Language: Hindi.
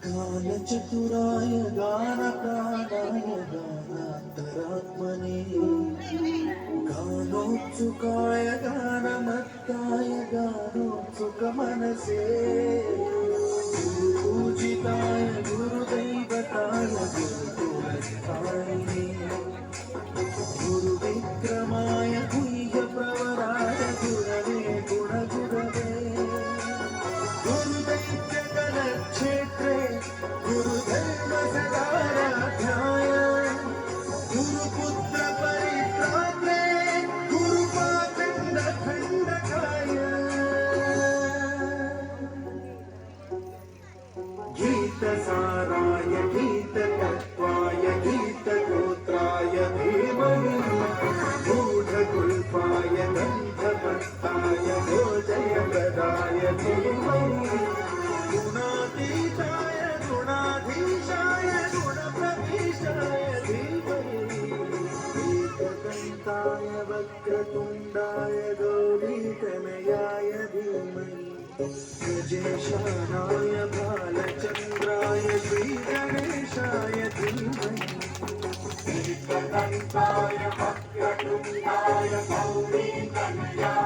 गानचतुराय गानप्राणाय गानान्तरात्मने गानोत्सुकाय गानमत्ताय गानोत्सुकमनसे गुरुपूजिताय गुरुदैवताय गुरुकुलस्थायिने गुरुविक्रमाय गुह्यप्रवराय गुरवे गुणगुरवे गुरुदैत्यगणक्षेत्रे गुरुधर्मसदाराध्याय गुरुपुत्र परित्रात्रे गुरुपाखण्डखण्डकाय गीतसाराय गीततत्त्वाय गीतगोत्राय धीमहि गूढगुल्पाय गन्धभक्ताय गोजयप्रदाय धीमहि गुणातीताय गुणाधीशाय गुणप्रविशाय धीमहि एकदन्ताय वक्रतुण्डाय गौरीतनयाय धीमहि गजेशानाय बालचन्द्राय श्रीगणेशाय धीमहि एकदन्ताय वक्रतुण्डाय गौरीतनयाय